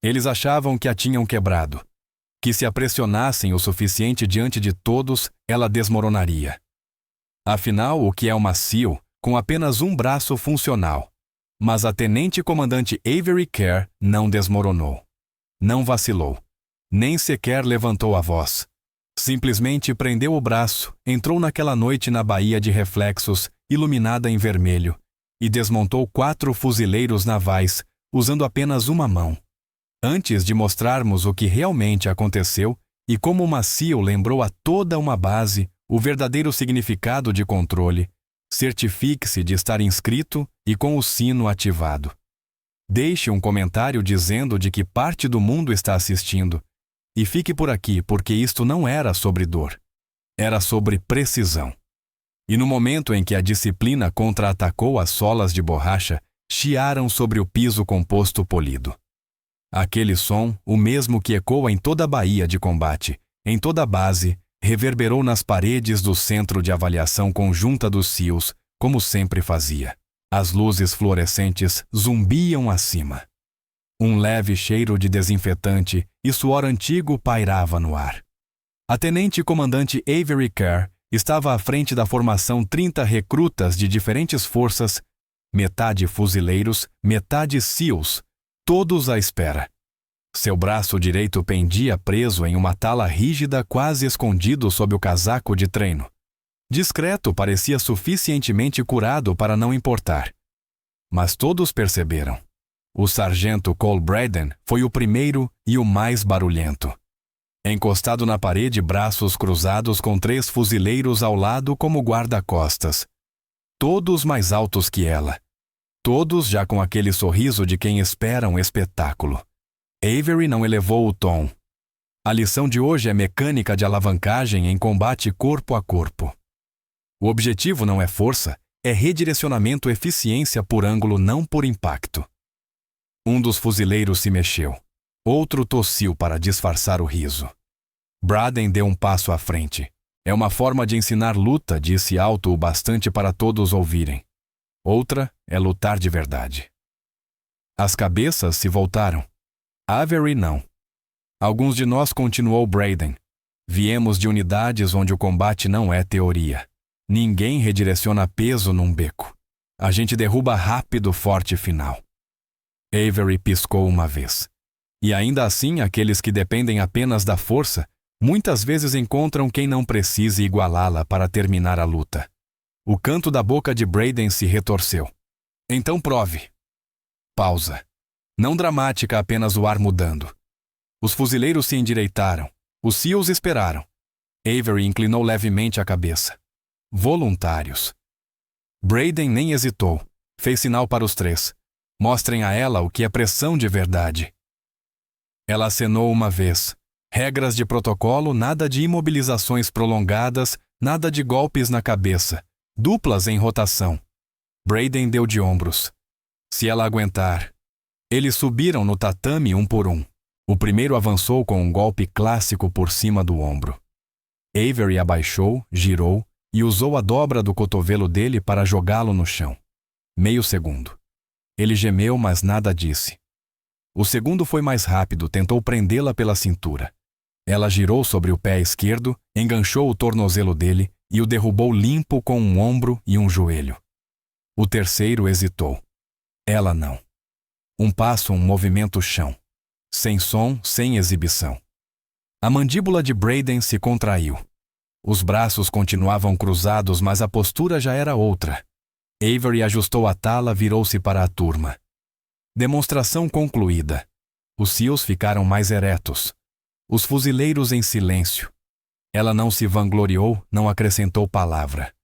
Eles achavam que a tinham quebrado, que se a pressionassem o suficiente diante de todos, ela desmoronaria. Afinal, o que é uma SEAL com apenas um braço funcional? Mas a tenente-comandante Avery Kerr não desmoronou. Não vacilou. Nem sequer levantou a voz. Simplesmente prendeu o braço, entrou naquela noite na baía de reflexos, iluminada em vermelho, e desmontou 4 fuzileiros navais, usando apenas uma mão. Antes de mostrarmos o que realmente aconteceu e como uma SEAL lembrou a toda uma base o verdadeiro significado de controle, certifique-se de estar inscrito e com o sino ativado. Deixe um comentário dizendo de que parte do mundo está assistindo. E fique por aqui, porque isto não era sobre dor. Era sobre precisão. E no momento em que a disciplina contra-atacou as solas de borracha, chiaram sobre o piso composto polido. Aquele som, o mesmo que ecoa em toda a baía de combate, em toda a base, reverberou nas paredes do centro de avaliação conjunta dos SEALs, como sempre fazia. As luzes fluorescentes zumbiam acima. Um leve cheiro de desinfetante e suor antigo pairava no ar. A tenente-comandante Avery Kerr estava à frente da formação 30 recrutas de diferentes forças, metade fuzileiros, metade SEALs, todos à espera. Seu braço direito pendia preso em uma tala rígida quase escondido sob o casaco de treino. Discreto, parecia suficientemente curado para não importar. Mas todos perceberam. O sargento Cole Braden foi o primeiro e o mais barulhento. Encostado na parede, braços cruzados com 3 fuzileiros ao lado como guarda-costas. Todos mais altos que ela. Todos já com aquele sorriso de quem espera um espetáculo. Avery não elevou o tom. A lição de hoje é mecânica de alavancagem em combate corpo a corpo. O objetivo não é força, é redirecionamento eficiência por ângulo, não por impacto. Um dos fuzileiros se mexeu. Outro tossiu para disfarçar o riso. Braden deu um passo à frente. É uma forma de ensinar luta, disse alto o bastante para todos ouvirem. Outra é lutar de verdade. As cabeças se voltaram. Avery não. Alguns de nós, continuou Braden. Viemos de unidades onde o combate não é teoria. Ninguém redireciona peso num beco. A gente derruba rápido, forte final. Avery piscou uma vez. E ainda assim, aqueles que dependem apenas da força, muitas vezes encontram quem não precise igualá-la para terminar a luta. O canto da boca de Braden se retorceu. Então prove. Pausa. Não dramática, apenas o ar mudando. Os fuzileiros se endireitaram. Os SEALs esperaram. Avery inclinou levemente a cabeça. Voluntários. Braden nem hesitou. Fez sinal para os 3. Mostrem a ela o que é pressão de verdade. Ela acenou uma vez. Regras de protocolo, nada de imobilizações prolongadas, nada de golpes na cabeça. Duplas em rotação. Braden deu de ombros. Se ela aguentar. Eles subiram no tatame um por um. O primeiro avançou com um golpe clássico por cima do ombro. Avery abaixou, girou e usou a dobra do cotovelo dele para jogá-lo no chão. Meio segundo. Ele gemeu, mas nada disse. O segundo foi mais rápido, tentou prendê-la pela cintura. Ela girou sobre o pé esquerdo, enganchou o tornozelo dele e o derrubou limpo com um ombro e um joelho. O terceiro hesitou. Ela não. Um passo, um movimento chão. Sem som, sem exibição. A mandíbula de Braden se contraiu. Os braços continuavam cruzados, mas a postura já era outra. Avery ajustou a tala, virou-se para a turma. Demonstração concluída. Os SEALs ficaram mais eretos. Os fuzileiros em silêncio. Ela não se vangloriou, não acrescentou palavra.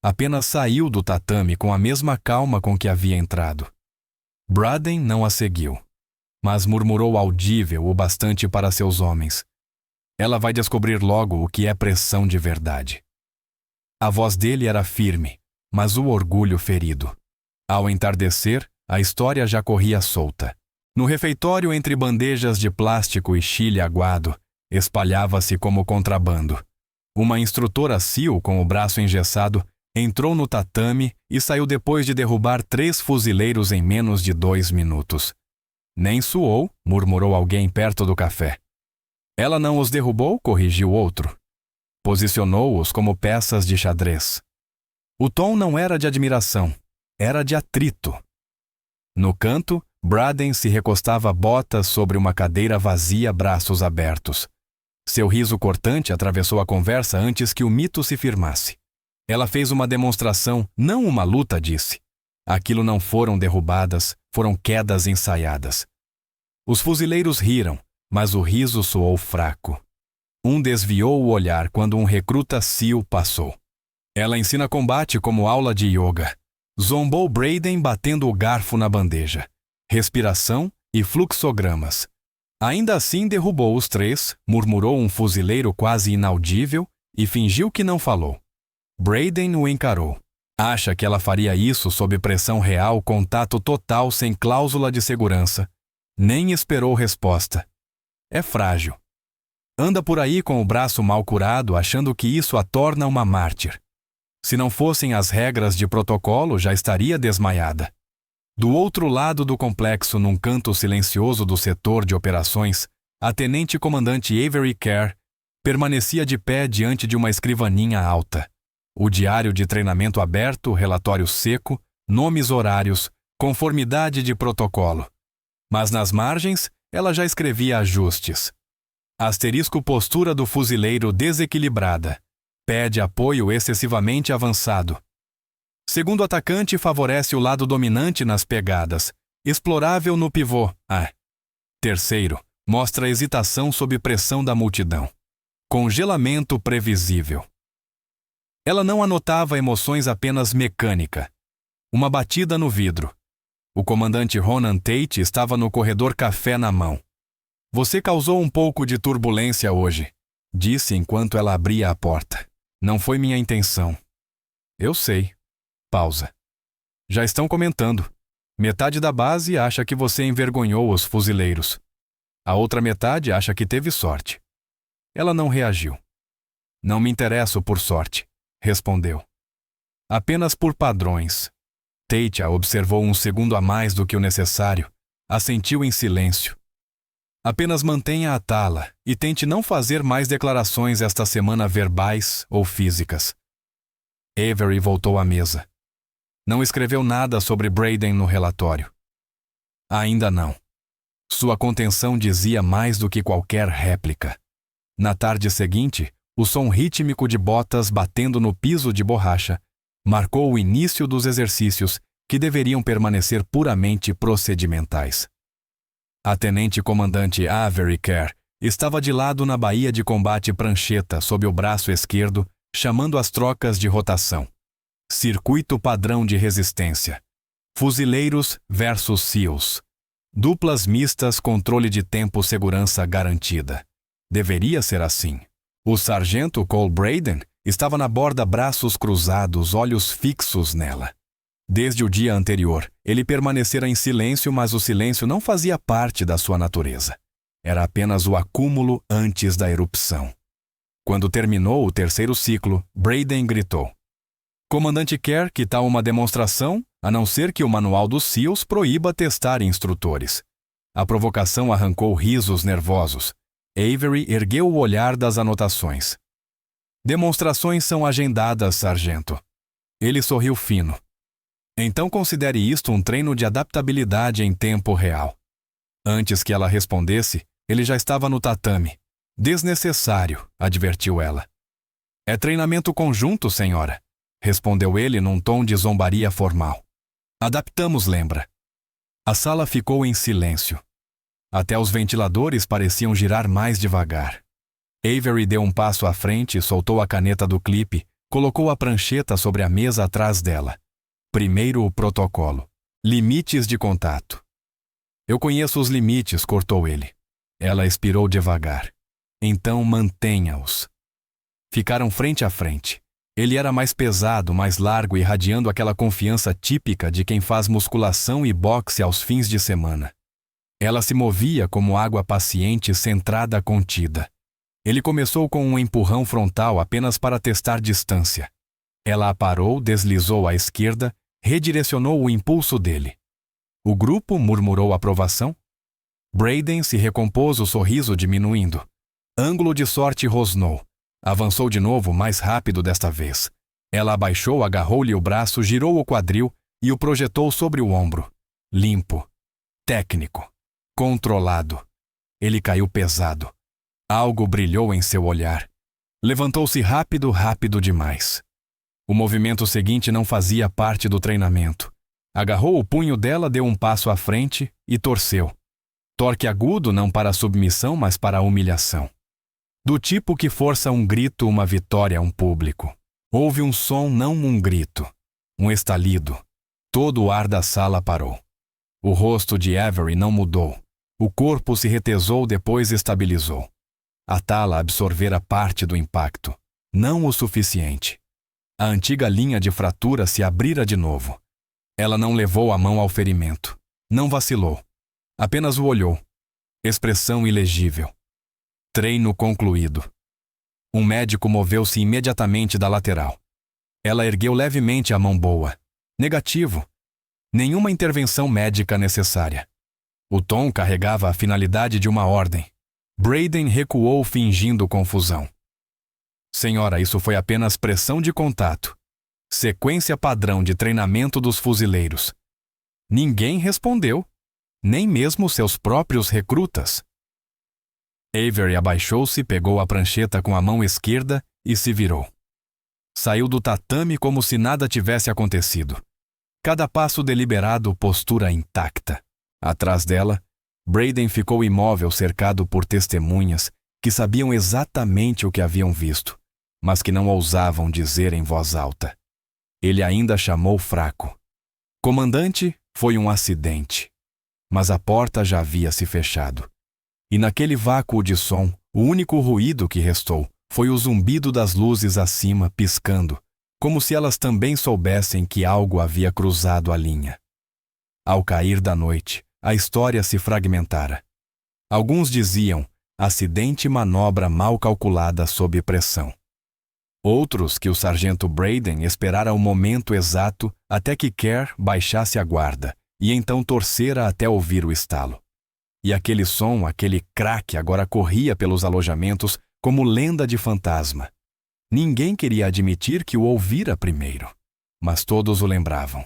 Apenas saiu do tatame com a mesma calma com que havia entrado. Braden não a seguiu, mas murmurou audível o bastante para seus homens. Ela vai descobrir logo o que é pressão de verdade. A voz dele era firme, mas o orgulho ferido. Ao entardecer, a história já corria solta. No refeitório, entre bandejas de plástico e chile aguado, espalhava-se como contrabando. Uma instrutora SEAL com o braço engessado entrou no tatame e saiu depois de derrubar 3 fuzileiros em menos de 2 minutos. Nem suou, murmurou alguém perto do café. Ela não os derrubou, corrigiu outro. Posicionou-os como peças de xadrez. O tom não era de admiração, era de atrito. No canto, Braden se recostava botas sobre uma cadeira vazia, braços abertos. Seu riso cortante atravessou a conversa antes que o mito se firmasse. Ela fez uma demonstração, não uma luta, disse. Aquilo não foram derrubadas, foram quedas ensaiadas. Os fuzileiros riram, mas o riso soou fraco. Um desviou o olhar quando um recruta SEAL passou. Ela ensina combate como aula de yoga. Zombou Braden batendo o garfo na bandeja. Respiração e fluxogramas. Ainda assim derrubou os três, murmurou um fuzileiro quase inaudível e fingiu que não falou. Braden o encarou. Acha que ela faria isso sob pressão real, contato total sem cláusula de segurança. Nem esperou resposta. É frágil. Anda por aí com o braço mal curado, achando que isso a torna uma mártir. Se não fossem as regras de protocolo, já estaria desmaiada. Do outro lado do complexo, num canto silencioso do setor de operações, a tenente-comandante Avery Kerr permanecia de pé diante de uma escrivaninha alta. O diário de treinamento aberto, relatório seco, nomes horários, conformidade de protocolo. Mas nas margens, ela já escrevia ajustes. Asterisco postura do fuzileiro desequilibrada. Pede apoio excessivamente avançado. Segundo atacante favorece o lado dominante nas pegadas. Explorável no pivô. Terceiro, mostra hesitação sob pressão da multidão. Congelamento previsível. Ela não anotava emoções apenas mecânica. Uma batida no vidro. O comandante Ronan Tate estava no corredor, café na mão. Você causou um pouco de turbulência hoje, disse enquanto ela abria a porta. Não foi minha intenção. Eu sei. Pausa. Já estão comentando. Metade da base acha que você envergonhou os fuzileiros. A outra metade acha que teve sorte. Ela não reagiu. Não me interesso por sorte, respondeu. Apenas por padrões. Tate a observou um segundo a mais do que o necessário. Assentiu em silêncio. Apenas mantenha a tala e tente não fazer mais declarações esta semana verbais ou físicas. Avery voltou à mesa. Não escreveu nada sobre Braden no relatório. Ainda não. Sua contenção dizia mais do que qualquer réplica. Na tarde seguinte, o som rítmico de botas batendo no piso de borracha marcou o início dos exercícios que deveriam permanecer puramente procedimentais. A tenente-comandante Avery Kerr estava de lado na baía de combate prancheta sob o braço esquerdo, chamando as trocas de rotação. Circuito padrão de resistência. Fuzileiros versus SEALs. Duplas mistas, controle de tempo, segurança garantida. Deveria ser assim. O sargento Cole Braden estava na borda, braços cruzados, olhos fixos nela. Desde o dia anterior, ele permanecera em silêncio, mas o silêncio não fazia parte da sua natureza. Era apenas o acúmulo antes da erupção. Quando terminou o terceiro ciclo, Braden gritou. Comandante Kerr, que tal uma demonstração, a não ser que o manual dos SEALs proíba testar instrutores. A provocação arrancou risos nervosos. Avery ergueu o olhar das anotações. Demonstrações são agendadas, sargento. Ele sorriu fino. Então considere isto um treino de adaptabilidade em tempo real. Antes que ela respondesse, ele já estava no tatame. Desnecessário, advertiu ela. É treinamento conjunto, senhora, respondeu ele num tom de zombaria formal. Adaptamos, lembra? A sala ficou em silêncio. Até os ventiladores pareciam girar mais devagar. Avery deu um passo à frente, soltou a caneta do clipe, colocou a prancheta sobre a mesa atrás dela. Primeiro o protocolo. Limites de contato. Eu conheço os limites, cortou ele. Ela expirou devagar. Então mantenha-os. Ficaram frente a frente. Ele era mais pesado, mais largo, irradiando aquela confiança típica de quem faz musculação e boxe aos fins de semana. Ela se movia como água paciente, centrada, contida. Ele começou com um empurrão frontal apenas para testar distância. Ela a parou, deslizou à esquerda, redirecionou o impulso dele. O grupo murmurou aprovação. Braden se recompôs, o sorriso diminuindo. Ângulo de sorte rosnou. Avançou de novo, mais rápido desta vez. Ela abaixou, agarrou-lhe o braço, girou o quadril e o projetou sobre o ombro. Limpo. Técnico. Controlado. Ele caiu pesado. Algo brilhou em seu olhar. Levantou-se rápido, rápido demais. O movimento seguinte não fazia parte do treinamento. Agarrou o punho dela, deu um passo à frente e torceu. Torque agudo não para a submissão, mas para a humilhação. Do tipo que força um grito, uma vitória, um público. Houve um som, não um grito. Um estalido. Todo o ar da sala parou. O rosto de Avery não mudou. O corpo se retesou, depois estabilizou. A tala absorvera parte do impacto. Não o suficiente. A antiga linha de fratura se abrira de novo. Ela não levou a mão ao ferimento. Não vacilou. Apenas o olhou. Expressão ilegível. Treino concluído. Um médico moveu-se imediatamente da lateral. Ela ergueu levemente a mão boa. Negativo. Nenhuma intervenção médica necessária. O tom carregava a finalidade de uma ordem. Braden recuou fingindo confusão. Senhora, isso foi apenas pressão de contato. Sequência padrão de treinamento dos fuzileiros. Ninguém respondeu. Nem mesmo seus próprios recrutas. Avery abaixou-se, pegou a prancheta com a mão esquerda e se virou. Saiu do tatame como se nada tivesse acontecido. Cada passo deliberado, postura intacta. Atrás dela, Braden ficou imóvel, cercado por testemunhas que sabiam exatamente o que haviam visto, mas que não ousavam dizer em voz alta. Ele ainda chamou fraco. Comandante, foi um acidente. Mas a porta já havia se fechado. E naquele vácuo de som, o único ruído que restou foi o zumbido das luzes acima piscando, como se elas também soubessem que algo havia cruzado a linha. Ao cair da noite, a história se fragmentara. Alguns diziam, acidente e manobra mal calculada sob pressão. Outros que o sargento Braden esperara o momento exato até que Kerr baixasse a guarda e então torcera até ouvir o estalo. E aquele som, aquele craque agora corria pelos alojamentos como lenda de fantasma. Ninguém queria admitir que o ouvira primeiro, mas todos o lembravam.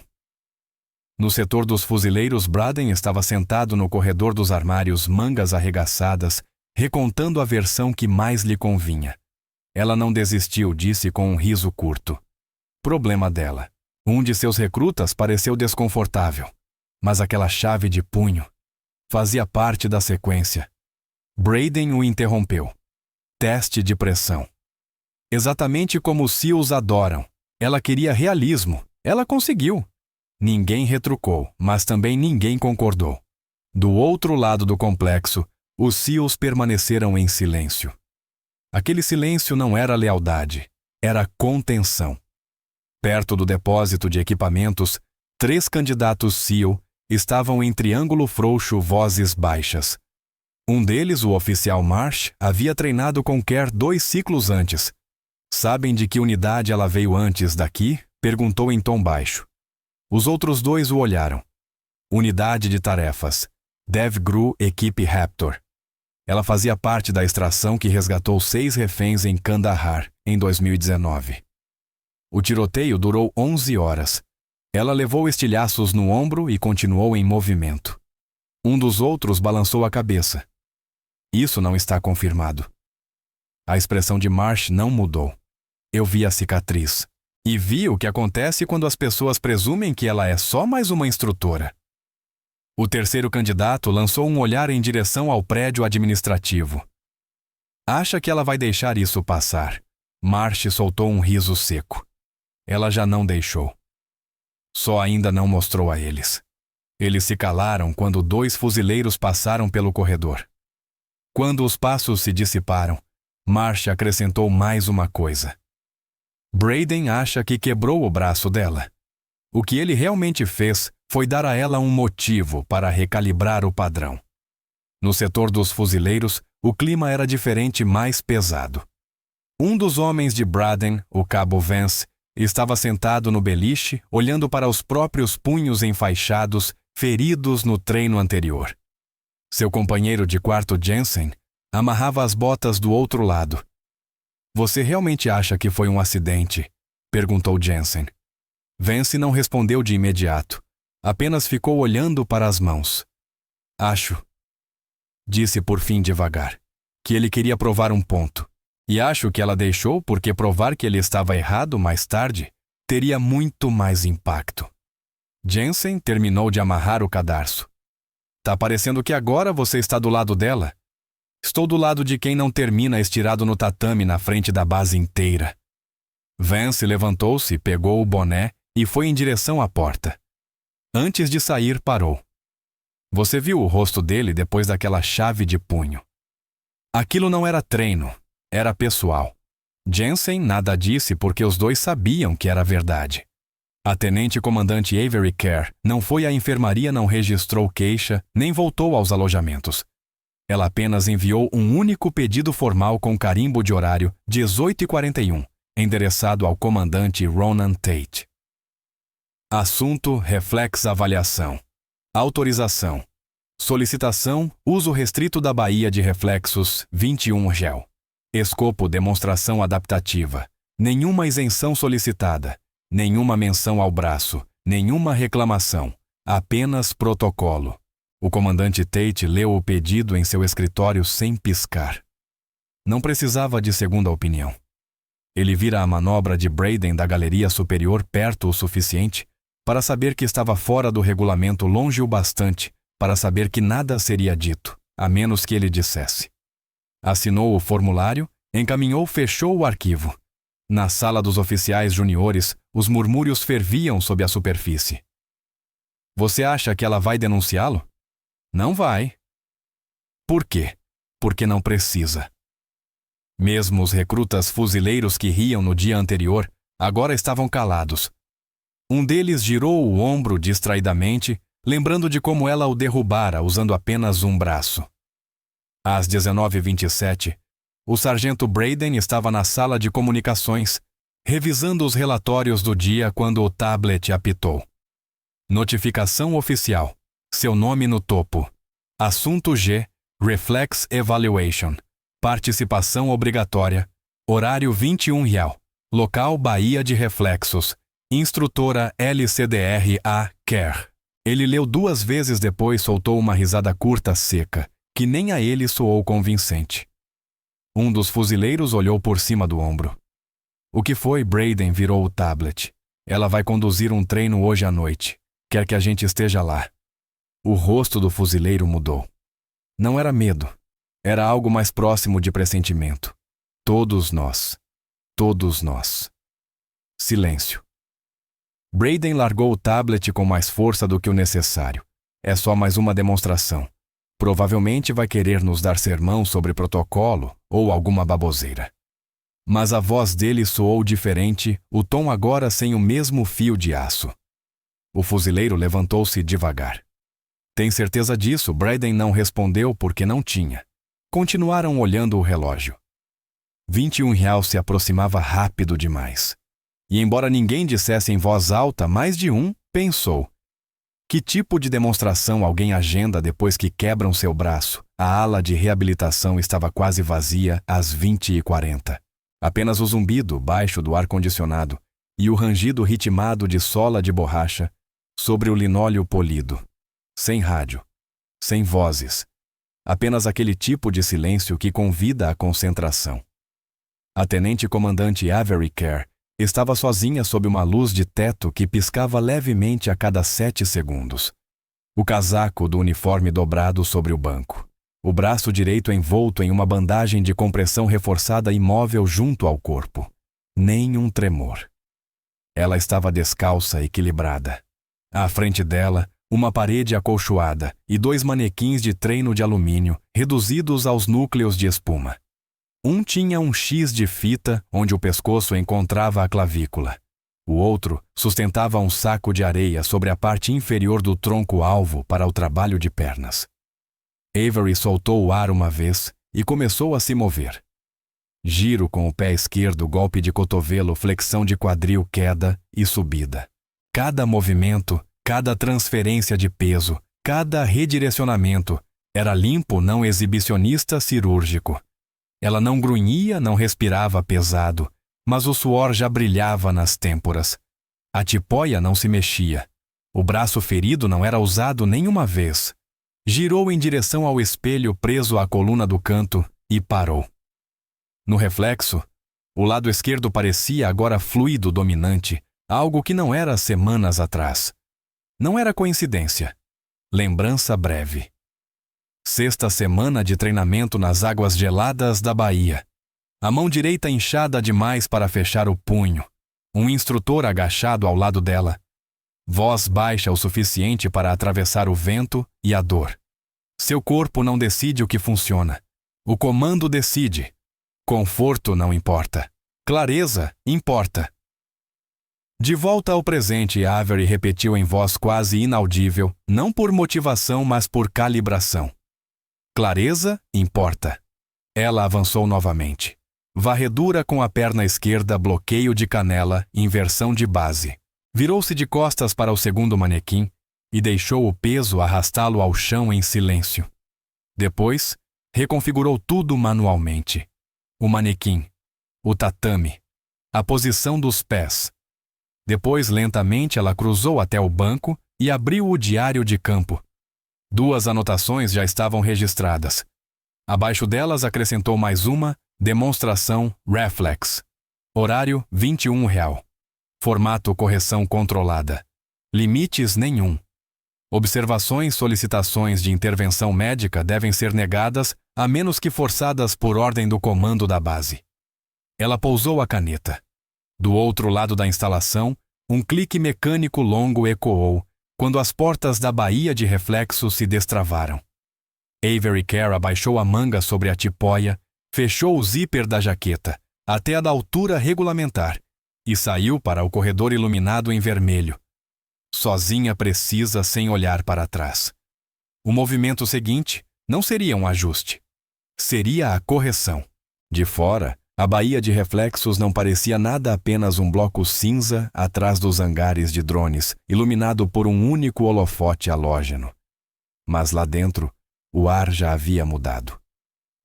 No setor dos fuzileiros, Braden estava sentado no corredor dos armários, mangas arregaçadas, recontando a versão que mais lhe convinha. Ela não desistiu, disse com um riso curto. Problema dela. Um de seus recrutas pareceu desconfortável, mas aquela chave de punho fazia parte da sequência. Braden o interrompeu. Teste de pressão. Exatamente como os SEALs adoram. Ela queria realismo. Ela conseguiu. Ninguém retrucou, mas também ninguém concordou. Do outro lado do complexo, os SEALs permaneceram em silêncio. Aquele silêncio não era lealdade, era contenção. Perto do depósito de equipamentos, 3 candidatos SEAL estavam em triângulo frouxo, vozes baixas. Um deles, o oficial Marsh, havia treinado com Kerr 2 ciclos antes. Sabem de que unidade ela veio antes daqui? Perguntou em tom baixo. Os outros 2 o olharam. Unidade de tarefas. DevGru, equipe Raptor. Ela fazia parte da extração que resgatou 6 reféns em Kandahar, em 2019. O tiroteio durou 11 horas. Ela levou estilhaços no ombro e continuou em movimento. Um dos outros balançou a cabeça. Isso não está confirmado. A expressão de Marsh não mudou. Eu vi a cicatriz. E vi o que acontece quando as pessoas presumem que ela é só mais uma instrutora. O terceiro candidato lançou um olhar em direção ao prédio administrativo. Acha que ela vai deixar isso passar? Marsh soltou um riso seco. Ela já não deixou. Só ainda não mostrou a eles. Eles se calaram quando 2 fuzileiros passaram pelo corredor. Quando os passos se dissiparam, Marsh acrescentou mais uma coisa. Braden acha que quebrou o braço dela. O que ele realmente fez foi dar a ela um motivo para recalibrar o padrão. No setor dos fuzileiros, o clima era diferente, mais pesado. Um dos homens de Braden, o cabo Vance, estava sentado no beliche, olhando para os próprios punhos enfaixados, feridos no treino anterior. Seu companheiro de quarto Jensen amarrava as botas do outro lado. Você realmente acha que foi um acidente? Perguntou Jensen. Vance não respondeu de imediato. Apenas ficou olhando para as mãos. Acho, disse por fim devagar, que ele queria provar um ponto. E acho que ela deixou porque provar que ele estava errado mais tarde teria muito mais impacto. Jensen terminou de amarrar o cadarço. Tá parecendo que agora você está do lado dela? Estou do lado de quem não termina estirado no tatame na frente da base inteira. Vance levantou-se, pegou o boné e foi em direção à porta. Antes de sair, parou. Você viu o rosto dele depois daquela chave de punho. Aquilo não era treino, era pessoal. Jensen nada disse porque os dois sabiam que era verdade. A tenente-comandante Avery Kerr não foi à enfermaria, não registrou queixa, nem voltou aos alojamentos. Ela apenas enviou um único pedido formal com carimbo de horário 18h41, endereçado ao comandante Ronan Tate. Assunto: Reflex Avaliação. Autorização. Solicitação: uso restrito da baía de reflexos 21 gel. Escopo: demonstração adaptativa. Nenhuma isenção solicitada. Nenhuma menção ao braço. Nenhuma reclamação. Apenas protocolo. O comandante Tate leu o pedido em seu escritório sem piscar. Não precisava de segunda opinião. Ele vira a manobra de Braden da galeria superior perto o suficiente para saber que estava fora do regulamento, longe o bastante para saber que nada seria dito, a menos que ele dissesse. Assinou o formulário, encaminhou, fechou o arquivo. Na sala dos oficiais juniores, os murmúrios ferviam sob a superfície. Você acha que ela vai denunciá-lo? Não vai. Por quê? Porque não precisa. Mesmo os recrutas fuzileiros que riam no dia anterior, agora estavam calados. Um deles girou o ombro distraidamente, lembrando de como ela o derrubara usando apenas um braço. Às 19h27, o sargento Braden estava na sala de comunicações, revisando os relatórios do dia quando o tablet apitou. Notificação oficial. Seu nome no topo. Assunto G. Reflex Evaluation. Participação obrigatória. Horário 21 real. Local Baía de Reflexos. Instrutora LCDR-A. Kerr. Ele leu 2 vezes, depois soltou uma risada curta seca, que nem a ele soou convincente. Um dos fuzileiros olhou por cima do ombro. O que foi? Braden virou o tablet. Ela vai conduzir um treino hoje à noite. Quer que a gente esteja lá. O rosto do fuzileiro mudou. Não era medo. Era algo mais próximo de pressentimento. Todos nós. Todos nós. Silêncio. Braden largou o tablet com mais força do que o necessário. É só mais uma demonstração. Provavelmente vai querer nos dar sermão sobre protocolo ou alguma baboseira. Mas a voz dele soou diferente, o tom agora sem o mesmo fio de aço. O fuzileiro levantou-se devagar. Tem certeza disso? Braden não respondeu porque não tinha. Continuaram olhando o relógio. 21 real se aproximava rápido demais. E embora ninguém dissesse em voz alta, mais de um pensou. Que tipo de demonstração alguém agenda depois que quebram seu braço? A ala de reabilitação estava quase vazia às 20h40. Apenas o zumbido baixo do ar-condicionado e o rangido ritmado de sola de borracha sobre o linóleo polido. Sem rádio. Sem vozes. Apenas aquele tipo de silêncio que convida à concentração. A tenente-comandante Avery Kerr estava sozinha sob uma luz de teto que piscava levemente a cada 7 segundos. O casaco do uniforme dobrado sobre o banco. O braço direito envolto em uma bandagem de compressão reforçada imóvel junto ao corpo. Nem um tremor. Ela estava descalça, equilibrada. À frente dela, uma parede acolchoada e 2 manequins de treino de alumínio reduzidos aos núcleos de espuma. Um tinha um X de fita onde o pescoço encontrava a clavícula. O outro sustentava um saco de areia sobre a parte inferior do tronco-alvo para o trabalho de pernas. Avery soltou o ar uma vez e começou a se mover. Giro com o pé esquerdo, golpe de cotovelo, flexão de quadril, queda e subida. Cada movimento, cada transferência de peso, cada redirecionamento Era limpo, não exibicionista cirúrgico. Ela não grunhia, não respirava pesado, mas o suor já brilhava nas têmporas. A tipóia não se mexia. O braço ferido não era usado nenhuma vez. Girou em direção ao espelho preso à coluna do canto e parou. No reflexo, o lado esquerdo parecia agora fluido dominante, algo que não era semanas atrás. Não era coincidência. Lembrança breve. 6ª semana de treinamento nas águas geladas da Bahia. A mão direita inchada demais para fechar o punho. Um instrutor agachado ao lado dela. Voz baixa o suficiente para atravessar o vento e a dor. Seu corpo não decide o que funciona. O comando decide. Conforto não importa. Clareza importa. De volta ao presente, Avery repetiu em voz quase inaudível, não por motivação, mas por calibração. Clareza importa. Ela avançou novamente. Varredura com a perna esquerda, bloqueio de canela, inversão de base. Virou-se de costas para o segundo manequim e deixou o peso arrastá-lo ao chão em silêncio. Depois, reconfigurou tudo manualmente. O manequim, o tatame, a posição dos pés. Depois, lentamente, ela cruzou até o banco e abriu o diário de campo. 2 anotações já estavam registradas. Abaixo delas acrescentou mais uma, demonstração reflex. Horário 21 real. Formato correção controlada. Limites nenhum. Solicitações de intervenção médica devem ser negadas a menos que forçadas por ordem do comando da base. Ela pousou a caneta. Do outro lado da instalação, um clique mecânico longo ecoou quando as portas da baía de reflexo se destravaram. Avery Kerr abaixou a manga sobre a tipóia, fechou o zíper da jaqueta, até a da altura regulamentar, e saiu para o corredor iluminado em vermelho. Sozinha, precisa, sem olhar para trás. O movimento seguinte não seria um ajuste. Seria a correção. De fora, a baía de reflexos não parecia nada, apenas um bloco cinza atrás dos hangares de drones, iluminado por um único holofote halógeno. Mas lá dentro, o ar já havia mudado.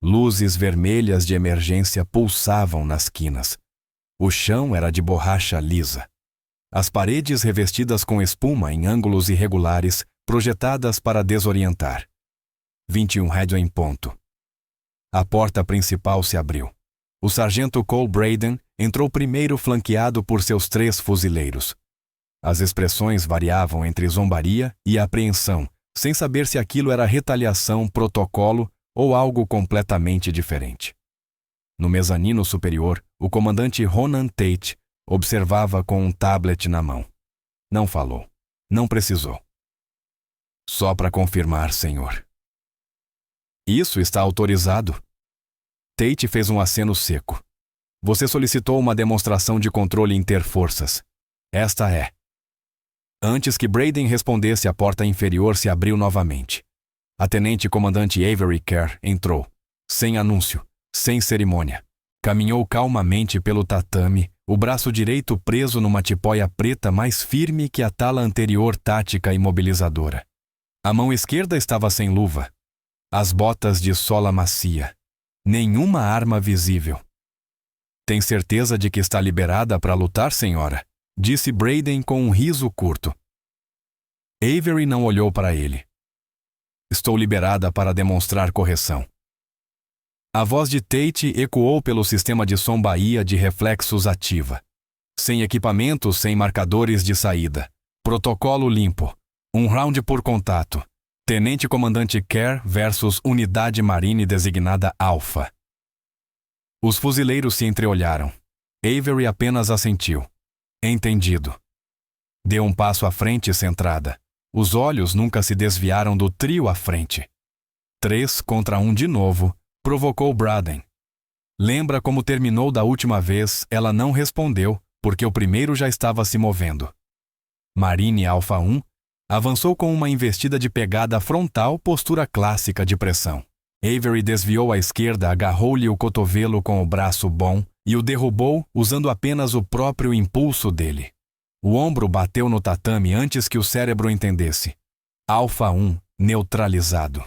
Luzes vermelhas de emergência pulsavam nas quinas. O chão era de borracha lisa. As paredes revestidas com espuma em ângulos irregulares, projetadas para desorientar. 21 rádio em ponto. A porta principal se abriu. O sargento Cole Braden entrou primeiro, flanqueado por seus 3 fuzileiros. As expressões variavam entre zombaria e apreensão, sem saber se aquilo era retaliação, protocolo ou algo completamente diferente. No mezanino superior, o comandante Ronan Tate observava com um tablet na mão. Não falou. Não precisou. Só para confirmar, senhor. Isso está autorizado? Tate fez um aceno seco. Você solicitou uma demonstração de controle interforças. Esta é. Antes que Braden respondesse, a porta inferior se abriu novamente. A tenente-comandante Avery Kerr entrou, sem anúncio, sem cerimônia. Caminhou calmamente pelo tatame, o braço direito preso numa tipóia preta mais firme que a tala anterior tática imobilizadora. A mão esquerda estava sem luva. As botas de sola macia. Nenhuma arma visível. Tem certeza de que está liberada para lutar, senhora? Disse Braden com um riso curto. Avery não olhou para ele. Estou liberada para demonstrar correção. A voz de Tate ecoou pelo sistema de som Bahia de reflexos ativa. Sem equipamentos, sem marcadores de saída. Protocolo limpo. 1 round por contato. Tenente-comandante Kerr versus unidade marine designada Alpha. Os fuzileiros se entreolharam. Avery apenas assentiu. Entendido. Deu um passo à frente, centrada. Os olhos nunca se desviaram do trio à frente. 3 contra 1 de novo, provocou Braden. Lembra como terminou da última vez? Ela não respondeu, porque o primeiro já estava se movendo. Marine Alpha 1 avançou com uma investida de pegada frontal, postura clássica de pressão. Avery desviou à esquerda, agarrou-lhe o cotovelo com o braço bom e o derrubou usando apenas o próprio impulso dele. O ombro bateu no tatame antes que o cérebro entendesse. Alpha 1 neutralizado.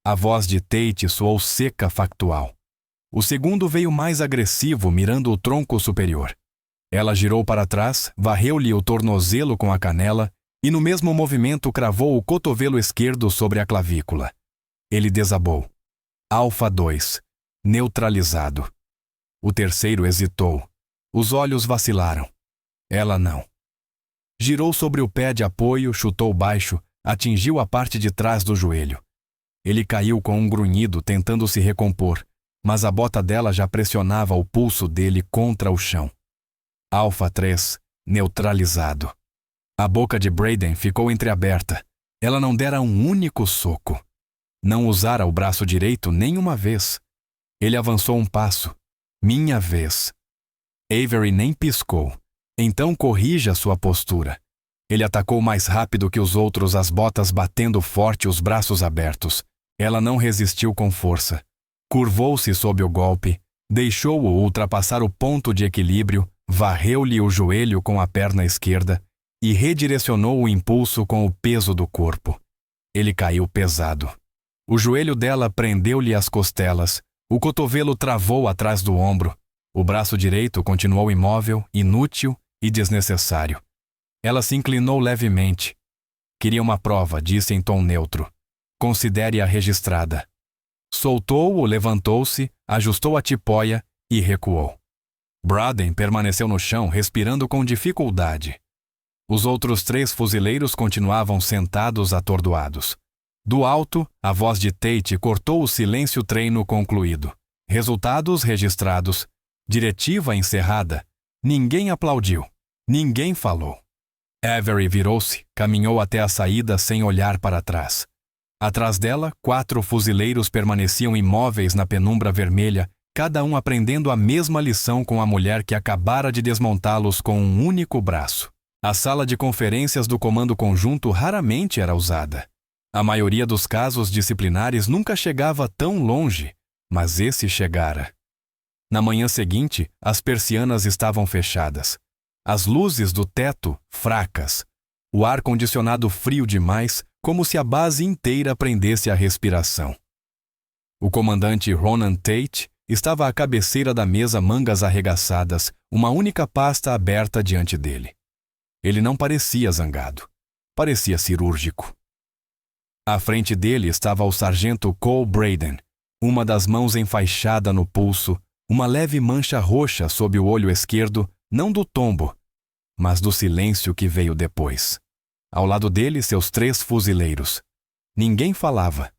A voz de Tate soou seca, factual. O segundo veio mais agressivo, mirando o tronco superior. Ela girou para trás, varreu-lhe o tornozelo com a canela e no mesmo movimento cravou o cotovelo esquerdo sobre a clavícula. Ele desabou. Alfa 2. Neutralizado. O terceiro hesitou. Os olhos vacilaram. Ela não. Girou sobre o pé de apoio, chutou baixo, atingiu a parte de trás do joelho. Ele caiu com um grunhido, tentando se recompor, mas a bota dela já pressionava o pulso dele contra o chão. Alfa 3, neutralizado. A boca de Brayden ficou entreaberta. Ela não dera um único soco. Não usara o braço direito nenhuma vez. Ele avançou um passo. Minha vez. Avery nem piscou. Então corrija sua postura. Ele atacou mais rápido que os outros, as botas batendo forte, os braços abertos. Ela não resistiu com força. Curvou-se sob o golpe, deixou-o ultrapassar o ponto de equilíbrio, varreu-lhe o joelho com a perna esquerda e redirecionou o impulso com o peso do corpo. Ele caiu pesado. O joelho dela prendeu-lhe as costelas, o cotovelo travou atrás do ombro, o braço direito continuou imóvel, inútil e desnecessário. Ela se inclinou levemente. Queria uma prova, disse em tom neutro. Considere-a registrada. Soltou-o, levantou-se, ajustou a tipóia e recuou. Brayden permaneceu no chão, respirando com dificuldade. Os outros 3 fuzileiros continuavam sentados atordoados. Do alto, a voz de Tate cortou o silêncio. Treino concluído. Resultados registrados. Diretiva encerrada. Ninguém aplaudiu. Ninguém falou. Avery virou-se, caminhou até a saída sem olhar para trás. Atrás dela, 4 fuzileiros permaneciam imóveis na penumbra vermelha, cada um aprendendo a mesma lição com a mulher que acabara de desmontá-los com um único braço. A sala de conferências do Comando Conjunto raramente era usada. A maioria dos casos disciplinares nunca chegava tão longe, mas esse chegara. Na manhã seguinte, as persianas estavam fechadas. As luzes do teto, fracas. O ar-condicionado frio demais, como se a base inteira prendesse a respiração. O comandante Ronan Tate estava à cabeceira da mesa, mangas arregaçadas, uma única pasta aberta diante dele. Ele não parecia zangado. Parecia cirúrgico. À frente dele estava o sargento Cole Brayden, uma das mãos enfaixada no pulso, uma leve mancha roxa sob o olho esquerdo, não do tombo, mas do silêncio que veio depois. Ao lado dele, seus 3 fuzileiros. Ninguém falava.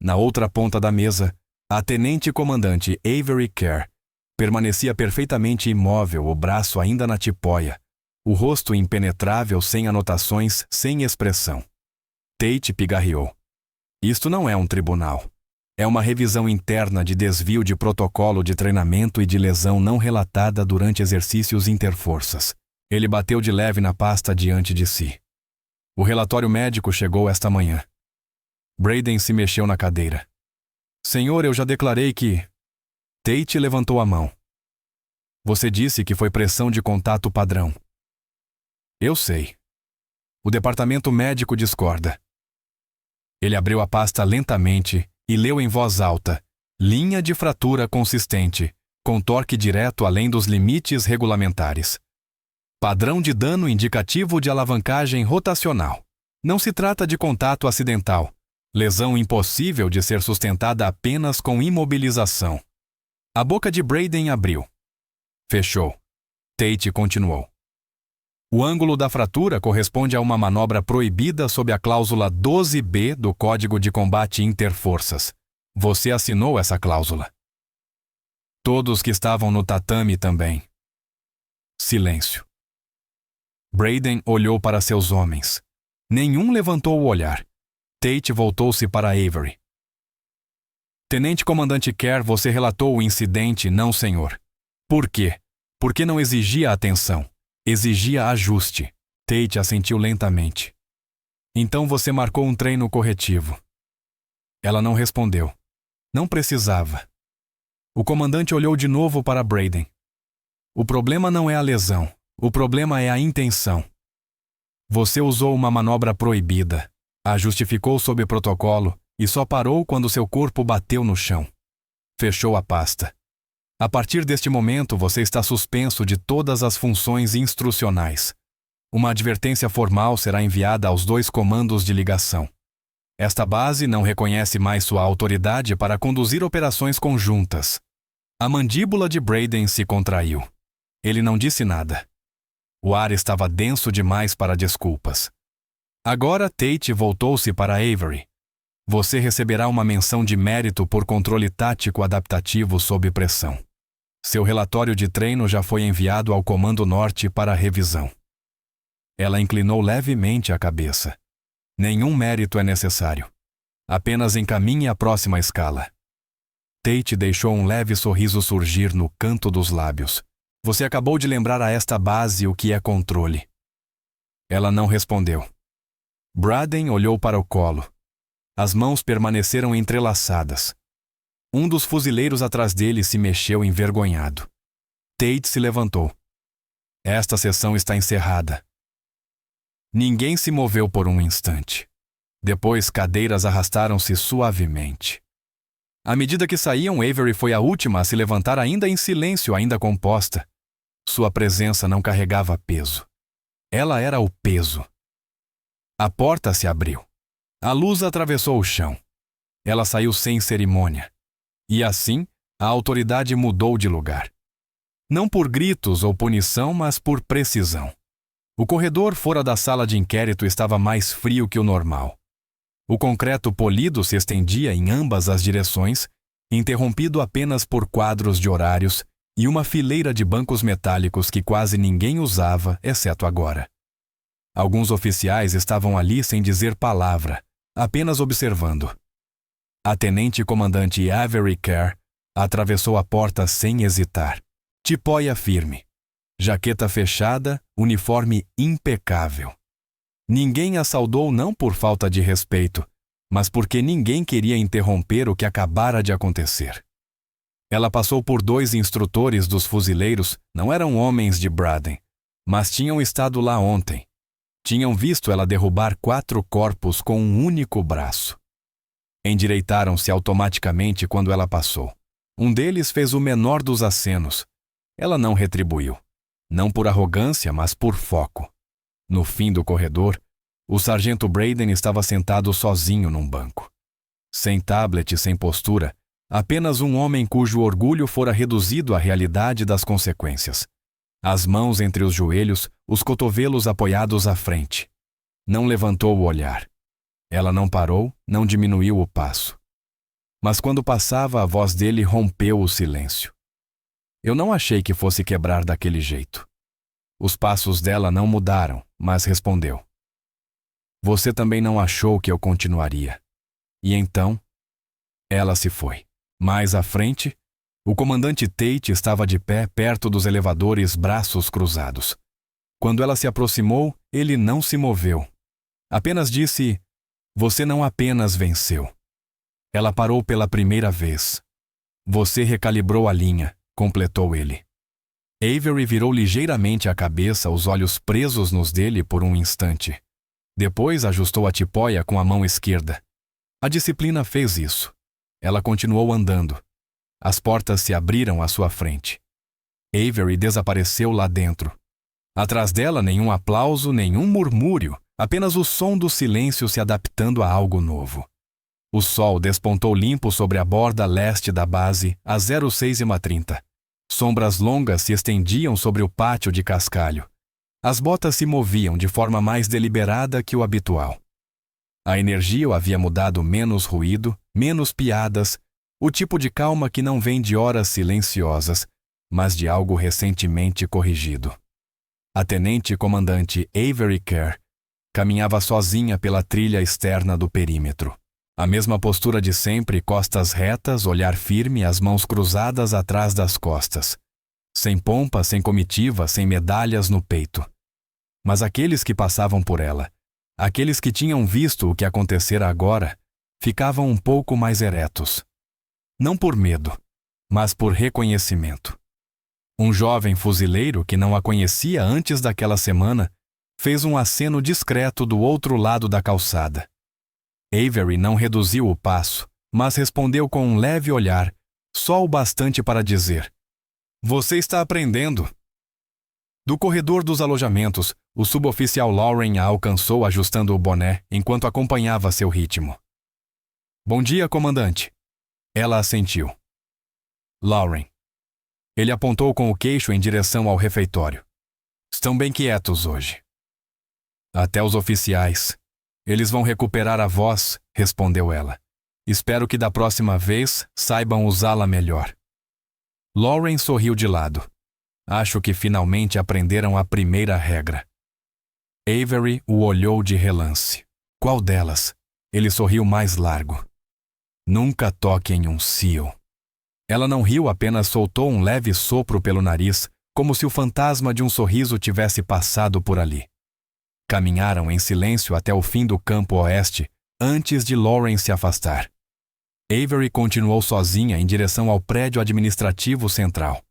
Na outra ponta da mesa, a tenente-comandante Avery Kerr permanecia perfeitamente imóvel, o braço ainda na tipóia, o rosto impenetrável, sem anotações, sem expressão. Tate pigarreou. Isto não é um tribunal. É uma revisão interna de desvio de protocolo de treinamento e de lesão não relatada durante exercícios interforças. Ele bateu de leve na pasta diante de si. O relatório médico chegou esta manhã. Brayden se mexeu na cadeira. Senhor, eu já declarei que... Tate levantou a mão. Você disse que foi pressão de contato padrão. Eu sei. O departamento médico discorda. Ele abriu a pasta lentamente e leu em voz alta: linha de fratura consistente, com torque direto além dos limites regulamentares. Padrão de dano indicativo de alavancagem rotacional. Não se trata de contato acidental. Lesão impossível de ser sustentada apenas com imobilização. A boca de Brayden abriu. Fechou. Tate continuou. O ângulo da fratura corresponde a uma manobra proibida sob a cláusula 12B do Código de Combate Interforças. Você assinou essa cláusula. Todos que estavam no tatame também. Silêncio. Brayden olhou para seus homens. Nenhum levantou o olhar. Tate voltou-se para Avery. Tenente-comandante Kerr, você relatou o incidente, não, senhor. Por quê? Porque não exigia atenção. Exigia ajuste. Tate assentiu lentamente. Então você marcou um treino corretivo. Ela não respondeu. Não precisava. O comandante olhou de novo para Brayden. O problema não é a lesão. O problema é a intenção. Você usou uma manobra proibida. A justificou sob protocolo e só parou quando seu corpo bateu no chão. Fechou a pasta. A partir deste momento, você está suspenso de todas as funções instrucionais. Uma advertência formal será enviada aos 2 comandos de ligação. Esta base não reconhece mais sua autoridade para conduzir operações conjuntas. A mandíbula de Brayden se contraiu. Ele não disse nada. O ar estava denso demais para desculpas. Agora Tate voltou-se para Avery. Você receberá uma menção de mérito por controle tático adaptativo sob pressão. Seu relatório de treino já foi enviado ao Comando Norte para revisão. Ela inclinou levemente a cabeça. Nenhum mérito é necessário. Apenas encaminhe a próxima escala. Tate deixou um leve sorriso surgir no canto dos lábios. Você acabou de lembrar a esta base o que é controle. Ela não respondeu. Brayden olhou para o colo. As mãos permaneceram entrelaçadas. Um dos fuzileiros atrás dele se mexeu envergonhado. Tate se levantou. Esta sessão está encerrada. Ninguém se moveu por um instante. Depois, cadeiras arrastaram-se suavemente. À medida que saíam, Avery foi a última a se levantar ainda em silêncio, ainda composta. Sua presença não carregava peso. Ela era o peso. A porta se abriu. A luz atravessou o chão. Ela saiu sem cerimônia. E assim, a autoridade mudou de lugar. Não por gritos ou punição, mas por precisão. O corredor fora da sala de inquérito estava mais frio que o normal. O concreto polido se estendia em ambas as direções, interrompido apenas por quadros de horários e uma fileira de bancos metálicos que quase ninguém usava, exceto agora. Alguns oficiais estavam ali sem dizer palavra, apenas observando. A tenente-comandante Avery Kerr atravessou a porta sem hesitar. Tipóia firme. Jaqueta fechada, uniforme impecável. Ninguém a saudou não por falta de respeito, mas porque ninguém queria interromper o que acabara de acontecer. Ela passou por 2 instrutores dos fuzileiros, não eram homens de Brayden, mas tinham estado lá ontem. Tinham visto ela derrubar 4 corpos com um único braço. Endireitaram-se automaticamente quando ela passou. Um deles fez o menor dos acenos. Ela não retribuiu. Não por arrogância, mas por foco. No fim do corredor, o sargento Brayden estava sentado sozinho num banco. Sem tablet, sem postura, apenas um homem cujo orgulho fora reduzido à realidade das consequências. As mãos entre os joelhos, os cotovelos apoiados à frente. Não levantou o olhar. Ela não parou, não diminuiu o passo. Mas quando passava, a voz dele rompeu o silêncio. Eu não achei que fosse quebrar daquele jeito. Os passos dela não mudaram, mas respondeu. Você também não achou que eu continuaria. E então, ela se foi. Mais à frente, o comandante Tate estava de pé perto dos elevadores, braços cruzados. Quando ela se aproximou, ele não se moveu. Apenas disse, você não apenas venceu. Ela parou pela primeira vez. Você recalibrou a linha, completou ele. Avery virou ligeiramente a cabeça, os olhos presos nos dele por um instante. Depois ajustou a tipóia com a mão esquerda. A disciplina fez isso. Ela continuou andando. As portas se abriram à sua frente. Avery desapareceu lá dentro. Atrás dela, nenhum aplauso, nenhum murmúrio, apenas o som do silêncio se adaptando a algo novo. O sol despontou limpo sobre a borda leste da base às 06h30. Sombras longas se estendiam sobre o pátio de cascalho. As botas se moviam de forma mais deliberada que o habitual. A energia o havia mudado, menos ruído, menos piadas, o tipo de calma que não vem de horas silenciosas, mas de algo recentemente corrigido. A tenente-comandante Avery Kerr caminhava sozinha pela trilha externa do perímetro. A mesma postura de sempre, costas retas, olhar firme, as mãos cruzadas atrás das costas. Sem pompa, sem comitiva, sem medalhas no peito. Mas aqueles que passavam por ela, aqueles que tinham visto o que acontecera agora, ficavam um pouco mais eretos. Não por medo, mas por reconhecimento. Um jovem fuzileiro que não a conhecia antes daquela semana fez um aceno discreto do outro lado da calçada. Avery não reduziu o passo, mas respondeu com um leve olhar, só o bastante para dizer: "Você está aprendendo." Do corredor dos alojamentos, o suboficial Lauren a alcançou ajustando o boné enquanto acompanhava seu ritmo. "Bom dia, comandante." Ela assentiu. "Lauren." Ele apontou com o queixo em direção ao refeitório. "Estão bem quietos hoje." "Até os oficiais. Eles vão recuperar a voz," respondeu ela. "Espero que da próxima vez saibam usá-la melhor." Lauren sorriu de lado. "Acho que finalmente aprenderam a primeira regra." Avery o olhou de relance. "Qual delas?" Ele sorriu mais largo. "Nunca toque em um SEAL." Ela não riu, apenas soltou um leve sopro pelo nariz, como se o fantasma de um sorriso tivesse passado por ali. Caminharam em silêncio até o fim do campo oeste, antes de Lauren se afastar. Avery continuou sozinha em direção ao prédio administrativo central.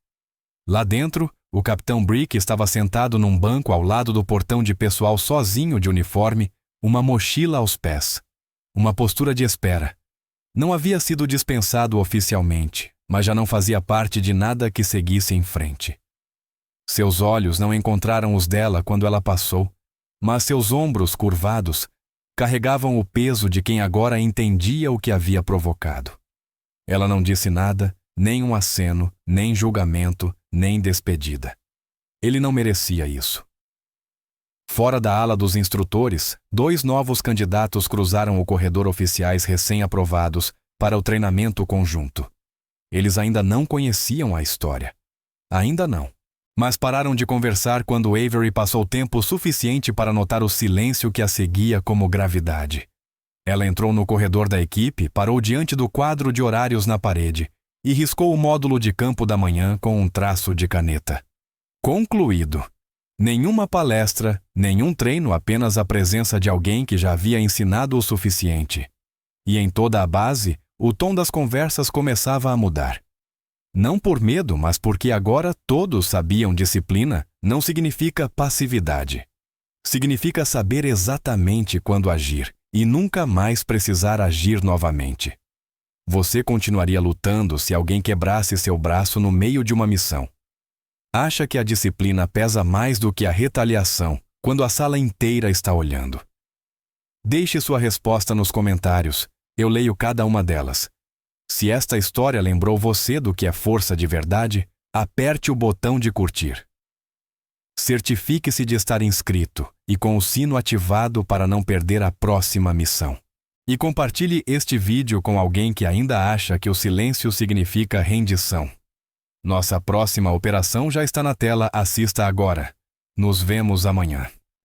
Lá dentro, o capitão Brick estava sentado num banco ao lado do portão de pessoal sozinho de uniforme, uma mochila aos pés. Uma postura de espera. Não havia sido dispensado oficialmente, mas já não fazia parte de nada que seguisse em frente. Seus olhos não encontraram os dela quando ela passou, mas seus ombros curvados carregavam o peso de quem agora entendia o que havia provocado. Ela não disse nada, nem um aceno, nem julgamento, nem despedida. Ele não merecia isso. Fora da ala dos instrutores, 2 novos candidatos cruzaram o corredor oficiais recém-aprovados para o treinamento conjunto. Eles ainda não conheciam a história. Ainda não. Mas pararam de conversar quando Avery passou tempo suficiente para notar o silêncio que a seguia como gravidade. Ela entrou no corredor da equipe, parou diante do quadro de horários na parede e riscou o módulo de campo da manhã com um traço de caneta. Concluído. Nenhuma palestra, nenhum treino, apenas a presença de alguém que já havia ensinado o suficiente. E em toda a base, o tom das conversas começava a mudar. Não por medo, mas porque agora todos sabiam disciplina não significa passividade. Significa saber exatamente quando agir e nunca mais precisar agir novamente. Você continuaria lutando se alguém quebrasse seu braço no meio de uma missão. Acha que a disciplina pesa mais do que a retaliação quando a sala inteira está olhando? Deixe sua resposta nos comentários. Eu leio cada uma delas. Se esta história lembrou você do que é força de verdade, aperte o botão de curtir. Certifique-se de estar inscrito e com o sino ativado para não perder a próxima missão. E compartilhe este vídeo com alguém que ainda acha que o silêncio significa rendição. Nossa próxima operação já está na tela, assista agora. Nos vemos amanhã.